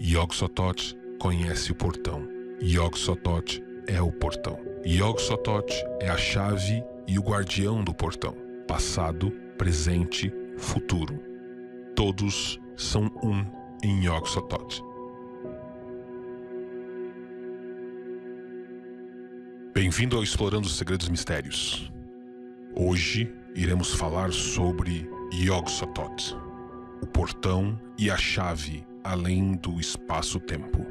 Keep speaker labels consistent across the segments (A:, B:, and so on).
A: Yog-Sothoth conhece o portão. Yog-Sothoth é o portão. Yog-Sothoth é a chave e o guardião do portão. Passado, presente, futuro. Todos são um em Yog-Sothoth. Bem-vindo ao Explorando os Segredos Mistérios. Hoje iremos falar sobre Yog-Sothoth, o portão e a chave além do espaço-tempo.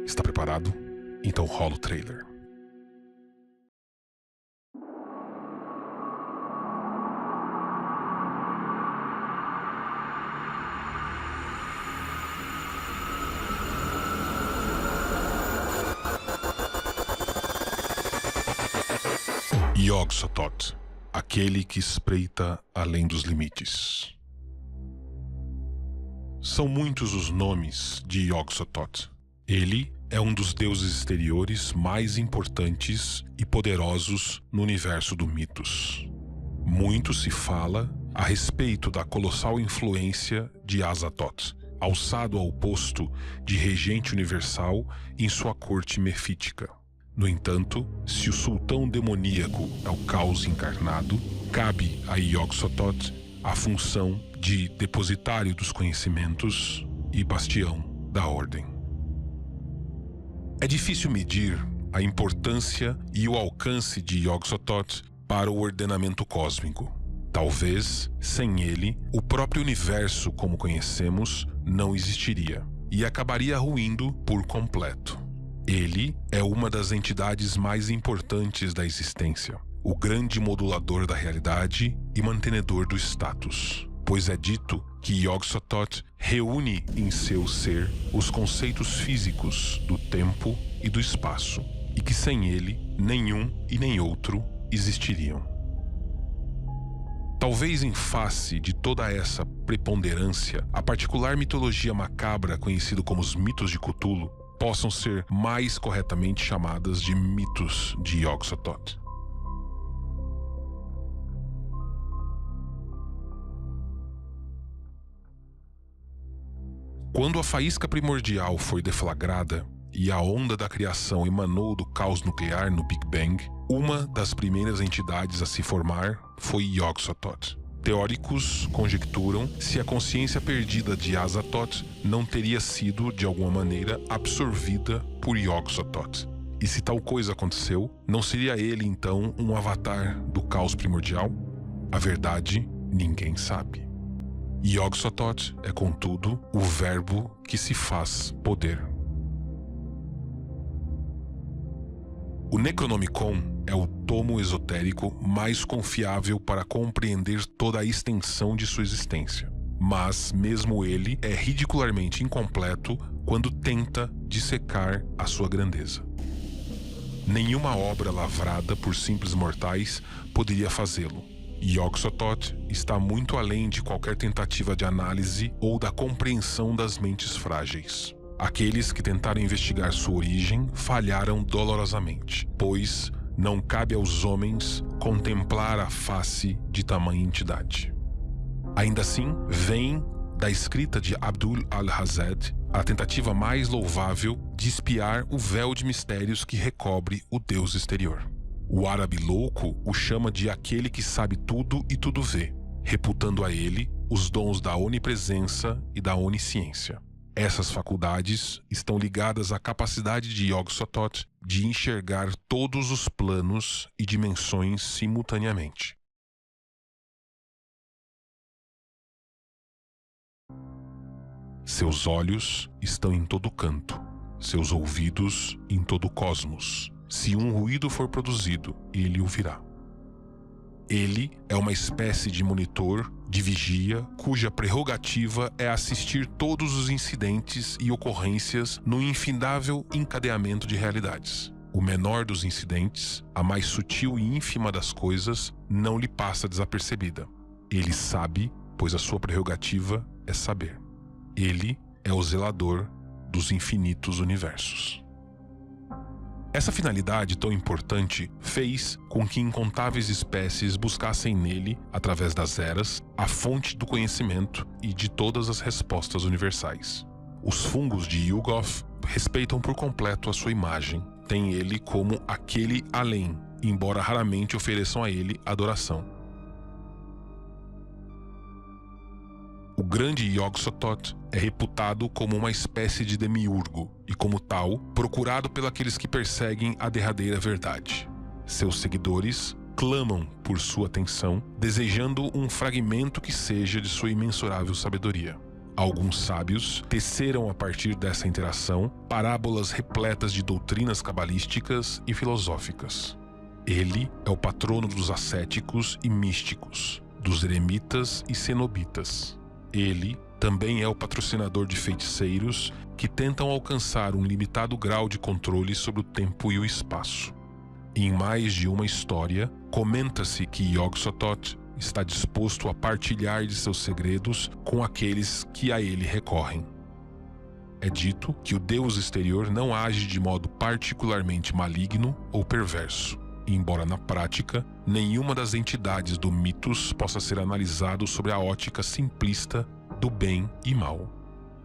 A: Está preparado? Então rola o trailer. Yog-Sothoth, aquele que espreita além dos limites. São muitos os nomes de Yog-Sothoth. Ele é um dos deuses exteriores mais importantes e poderosos no universo do mitos. Muito se fala a respeito da colossal influência de Azathoth, alçado ao posto de regente universal em sua corte mefítica. No entanto, se o sultão demoníaco é o caos encarnado, cabe a Yog-Sothoth a função de depositário dos conhecimentos e bastião da ordem. É difícil medir a importância e o alcance de Yog-Sothoth para o ordenamento cósmico. Talvez, sem ele, o próprio universo como conhecemos não existiria e acabaria ruindo por completo. Ele é uma das entidades mais importantes da existência, o grande modulador da realidade e mantenedor do status, pois é dito que Yog-Sothoth reúne em seu ser os conceitos físicos do tempo e do espaço, e que sem ele, nenhum e nem outro existiriam. Talvez em face de toda essa preponderância, a particular mitologia macabra conhecida como os mitos de Cthulhu possam ser mais corretamente chamadas de mitos de Yog-Sothoth. Quando a faísca primordial foi deflagrada e a onda da criação emanou do caos nuclear no Big Bang, uma das primeiras entidades a se formar foi Yog-Sothoth. Teóricos conjecturam se a consciência perdida de Azathoth não teria sido, de alguma maneira, absorvida por Yog-Sothoth. E se tal coisa aconteceu, não seria ele, então, um avatar do caos primordial? A verdade, ninguém sabe. Yog-Sothoth é, contudo, o verbo que se faz poder. O Necronomicon é o tomo esotérico mais confiável para compreender toda a extensão de sua existência. Mas mesmo ele é ridicularmente incompleto quando tenta dissecar a sua grandeza. Nenhuma obra lavrada por simples mortais poderia fazê-lo. Yog-Sothoth está muito além de qualquer tentativa de análise ou da compreensão das mentes frágeis. Aqueles que tentaram investigar sua origem falharam dolorosamente, pois não cabe aos homens contemplar a face de tamanha entidade. Ainda assim, vem da escrita de Abdul al-Hazed a tentativa mais louvável de espiar o véu de mistérios que recobre o Deus exterior. O árabe louco o chama de aquele que sabe tudo e tudo vê, reputando a ele os dons da onipresença e da onisciência. Essas faculdades estão ligadas à capacidade de Yog-Sothoth de enxergar todos os planos e dimensões simultaneamente. Seus olhos estão em todo canto, seus ouvidos em todo o cosmos. Se um ruído for produzido, ele o virá. Ele é uma espécie de monitor, de vigia, cuja prerrogativa é assistir todos os incidentes e ocorrências no infindável encadeamento de realidades. O menor dos incidentes, a mais sutil e ínfima das coisas, não lhe passa desapercebida. Ele sabe, pois a sua prerrogativa é saber. Ele é o zelador dos infinitos universos. Essa finalidade tão importante fez com que incontáveis espécies buscassem nele, através das eras, a fonte do conhecimento e de todas as respostas universais. Os fungos de Yuggoth respeitam por completo a sua imagem. Têm ele como aquele além, embora raramente ofereçam a ele adoração. O grande Yog-Sothoth é reputado como uma espécie de demiurgo e, como tal, procurado pelos que perseguem a derradeira verdade. Seus seguidores clamam por sua atenção, desejando um fragmento que seja de sua imensurável sabedoria. Alguns sábios teceram a partir dessa interação parábolas repletas de doutrinas cabalísticas e filosóficas. Ele é o patrono dos ascéticos e místicos, dos eremitas e cenobitas. Ele também é o patrocinador de feiticeiros que tentam alcançar um limitado grau de controle sobre o tempo e o espaço. Em mais de uma história, comenta-se que Yog-Sothoth está disposto a partilhar de seus segredos com aqueles que a ele recorrem. É dito que o Deus exterior não age de modo particularmente maligno ou perverso, embora na prática nenhuma das entidades do mitos possa ser analisado sob a ótica simplista do bem e mal.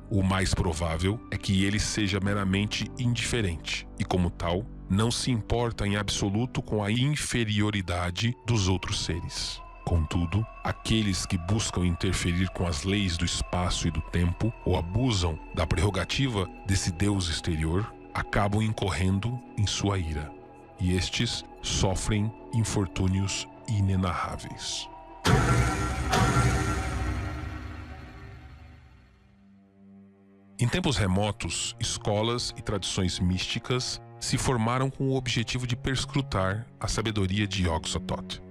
A: O mais provável é que ele seja meramente indiferente e, como tal, não se importa em absoluto com a inferioridade dos outros seres. Contudo, aqueles que buscam interferir com as leis do espaço e do tempo ou abusam da prerrogativa desse Deus exterior acabam incorrendo em sua ira, e estes sofrem infortúnios inenarráveis. Em tempos remotos, escolas e tradições místicas se formaram com o objetivo de perscrutar a sabedoria de Yog-Sothoth.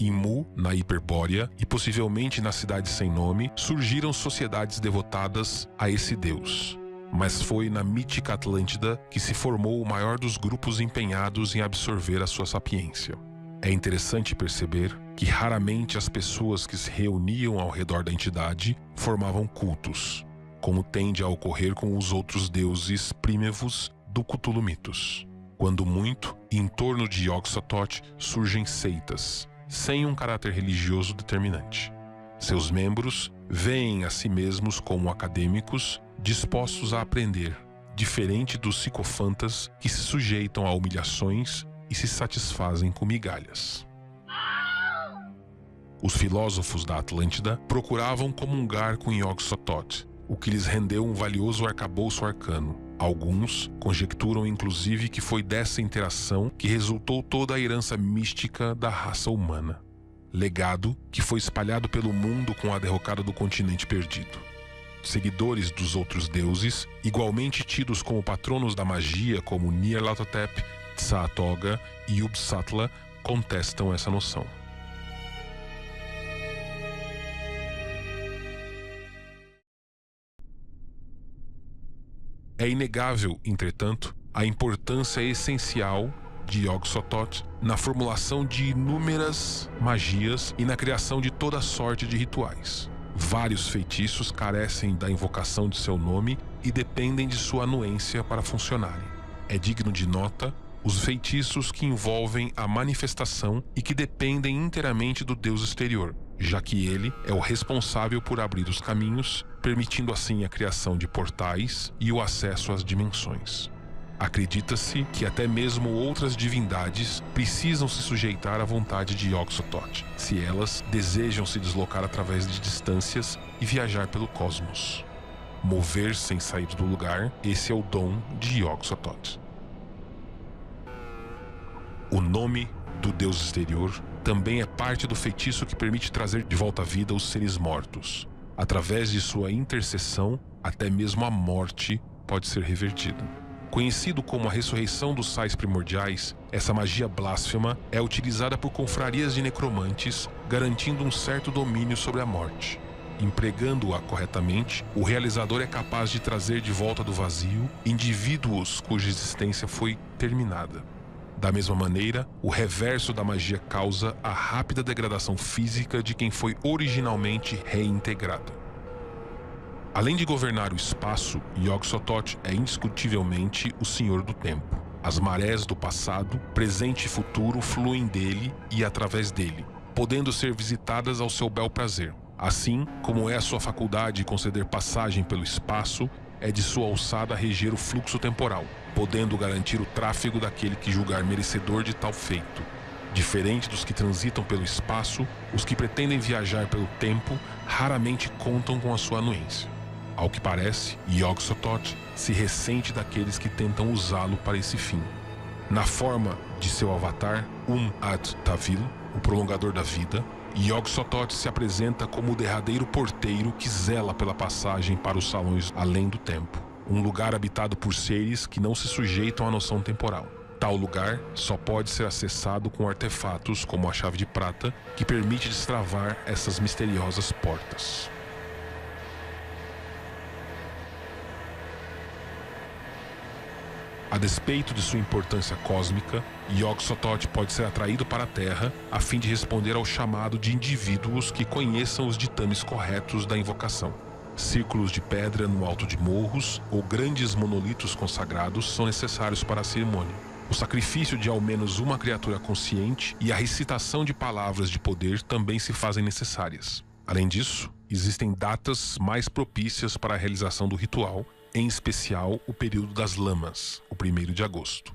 A: Em Mu, na Hiperbórea e possivelmente na cidade sem nome, surgiram sociedades devotadas a esse deus. Mas foi na mítica Atlântida que se formou o maior dos grupos empenhados em absorver a sua sapiência. É interessante perceber que raramente as pessoas que se reuniam ao redor da entidade formavam cultos, como tende a ocorrer com os outros deuses primevos do Cthulhu Mitos. Quando muito, em torno de Yog-Sothoth surgem seitas, sem um caráter religioso determinante. Seus membros veem a si mesmos como acadêmicos dispostos a aprender, diferente dos psicofantas que se sujeitam a humilhações e se satisfazem com migalhas. Os filósofos da Atlântida procuravam comungar com Yog-Sothoth, o que lhes rendeu um valioso arcabouço arcano. Alguns conjecturam inclusive que foi dessa interação que resultou toda a herança mística da raça humana, legado que foi espalhado pelo mundo com a derrocada do continente perdido. Seguidores dos outros deuses, igualmente tidos como patronos da magia como Nyarlathotep, Tsaatoga e Ubsatla, contestam essa noção. É inegável, entretanto, a importância essencial de Yog-Sothoth na formulação de inúmeras magias e na criação de toda sorte de rituais. Vários feitiços carecem da invocação de seu nome e dependem de sua anuência para funcionarem. É digno de nota os feitiços que envolvem a manifestação e que dependem inteiramente do Deus exterior, já que ele é o responsável por abrir os caminhos, permitindo assim a criação de portais e o acesso às dimensões. Acredita-se que até mesmo outras divindades precisam se sujeitar à vontade de Yog-Sothoth, se elas desejam se deslocar através de distâncias e viajar pelo cosmos. Mover sem sair do lugar, esse é o dom de Yog-Sothoth. O nome do Deus exterior também é parte do feitiço que permite trazer de volta à vida os seres mortos. Através de sua intercessão, até mesmo a morte pode ser revertida. Conhecido como a ressurreição dos sais primordiais, essa magia blasfema é utilizada por confrarias de necromantes, garantindo um certo domínio sobre a morte. Empregando-a corretamente, o realizador é capaz de trazer de volta do vazio indivíduos cuja existência foi terminada. Da mesma maneira, o reverso da magia causa a rápida degradação física de quem foi originalmente reintegrado. Além de governar o espaço, Yog-Sothoth é indiscutivelmente o Senhor do Tempo. As marés do passado, presente e futuro fluem dele e através dele, podendo ser visitadas ao seu bel prazer. Assim como é a sua faculdade de conceder passagem pelo espaço, é de sua alçada reger o fluxo temporal, podendo garantir o tráfego daquele que julgar merecedor de tal feito. Diferente dos que transitam pelo espaço, os que pretendem viajar pelo tempo raramente contam com a sua anuência. Ao que parece, Yog-Sothoth se ressente daqueles que tentam usá-lo para esse fim. Na forma de seu avatar, Ad-Tawil, o prolongador da vida, Yog-Sothoth se apresenta como o derradeiro porteiro que zela pela passagem para os salões além do tempo, um lugar habitado por seres que não se sujeitam à noção temporal. Tal lugar só pode ser acessado com artefatos como a chave de prata, que permite destravar essas misteriosas portas. A despeito de sua importância cósmica, Yog-Sothoth pode ser atraído para a Terra a fim de responder ao chamado de indivíduos que conheçam os ditames corretos da invocação. Círculos de pedra no alto de morros ou grandes monolitos consagrados são necessários para a cerimônia. O sacrifício de ao menos uma criatura consciente e a recitação de palavras de poder também se fazem necessárias. Além disso, existem datas mais propícias para a realização do ritual, em especial o período das lamas, o 1º de agosto.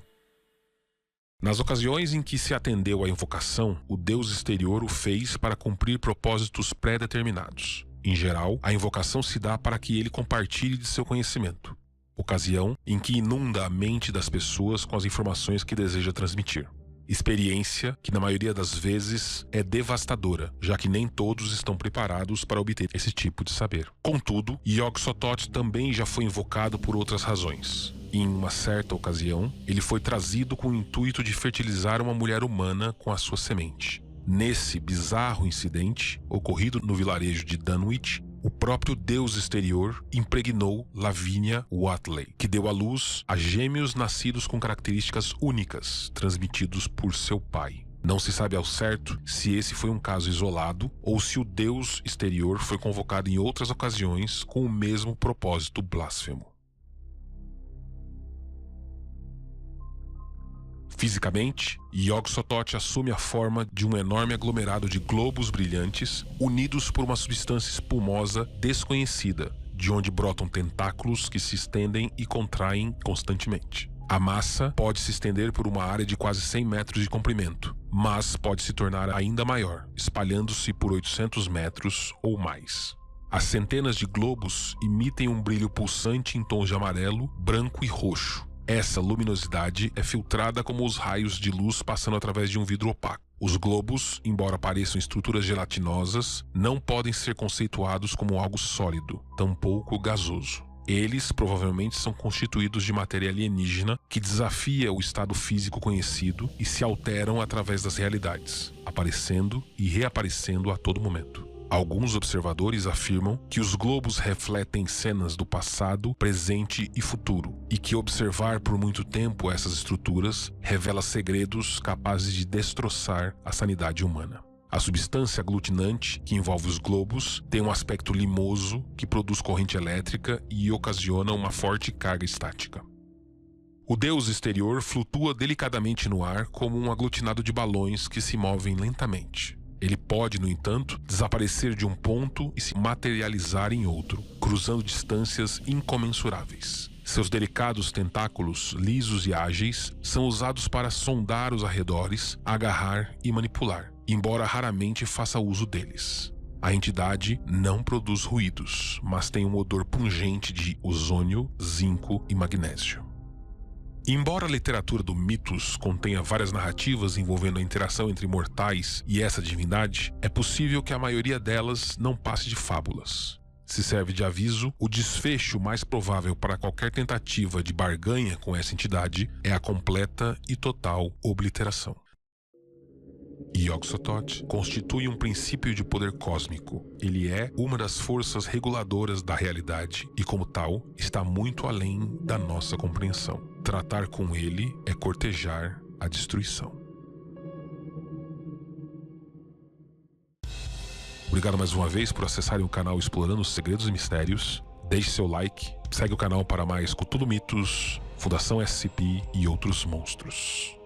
A: Nas ocasiões em que se atendeu à invocação, o deus exterior o fez para cumprir propósitos pré-determinados. Em geral, a invocação se dá para que ele compartilhe de seu conhecimento, ocasião em que inunda a mente das pessoas com as informações que deseja transmitir. Experiência que, na maioria das vezes, é devastadora, já que nem todos estão preparados para obter esse tipo de saber. Contudo, Yog-Sothoth também já foi invocado por outras razões. Em uma certa ocasião, ele foi trazido com o intuito de fertilizar uma mulher humana com a sua semente. Nesse bizarro incidente, ocorrido no vilarejo de Dunwich, o próprio deus exterior impregnou Lavínia Whatley, que deu à luz a gêmeos nascidos com características únicas, transmitidos por seu pai. Não se sabe ao certo se esse foi um caso isolado ou se o deus exterior foi convocado em outras ocasiões com o mesmo propósito blasfemo. Fisicamente, Yog-Sothoth assume a forma de um enorme aglomerado de globos brilhantes unidos por uma substância espumosa desconhecida, de onde brotam tentáculos que se estendem e contraem constantemente. A massa pode se estender por uma área de quase 100 metros de comprimento, mas pode se tornar ainda maior, espalhando-se por 800 metros ou mais. As centenas de globos emitem um brilho pulsante em tons de amarelo, branco e roxo. Essa luminosidade é filtrada como os raios de luz passando através de um vidro opaco. Os globos, embora pareçam estruturas gelatinosas, não podem ser conceituados como algo sólido, tampouco gasoso. Eles provavelmente são constituídos de matéria alienígena que desafia o estado físico conhecido e se alteram através das realidades, aparecendo e reaparecendo a todo momento. Alguns observadores afirmam que os globos refletem cenas do passado, presente e futuro, e que observar por muito tempo essas estruturas revela segredos capazes de destroçar a sanidade humana. A substância aglutinante que envolve os globos tem um aspecto limoso que produz corrente elétrica e ocasiona uma forte carga estática. O deus exterior flutua delicadamente no ar como um aglutinado de balões que se movem lentamente. Ele pode, no entanto, desaparecer de um ponto e se materializar em outro, cruzando distâncias incomensuráveis. Seus delicados tentáculos, lisos e ágeis, são usados para sondar os arredores, agarrar e manipular, embora raramente faça uso deles. A entidade não produz ruídos, mas tem um odor pungente de ozônio, zinco e magnésio. Embora a literatura do Mitos contenha várias narrativas envolvendo a interação entre mortais e essa divindade, é possível que a maioria delas não passe de fábulas. Se serve de aviso, o desfecho mais provável para qualquer tentativa de barganha com essa entidade é a completa e total obliteração. Yog-Sothoth constitui um princípio de poder cósmico. Ele é uma das forças reguladoras da realidade e, como tal, está muito além da nossa compreensão. Tratar com ele é cortejar a destruição. Obrigado mais uma vez por acessarem o canal Explorando os Segredos e Mistérios. Deixe seu like, segue o canal para mais Cthulhu Mitos, Fundação SCP e outros monstros.